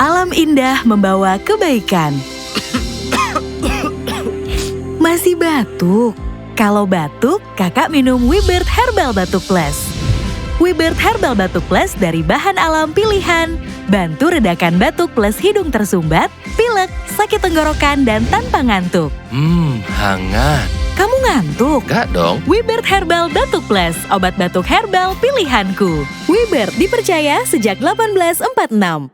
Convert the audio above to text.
Alam indah membawa kebaikan. Masih batuk? Kalau batuk, kakak minum Wibird Herbal Batuk Plus. Wibird Herbal Batuk Plus dari bahan alam pilihan. Bantu redakan batuk plus hidung tersumbat, pilek, sakit tenggorokan, dan tanpa ngantuk. Hangat. Kamu ngantuk? Enggak dong. Wibird Herbal Batuk Plus, obat batuk herbal pilihanku. Wibird dipercaya sejak 1846.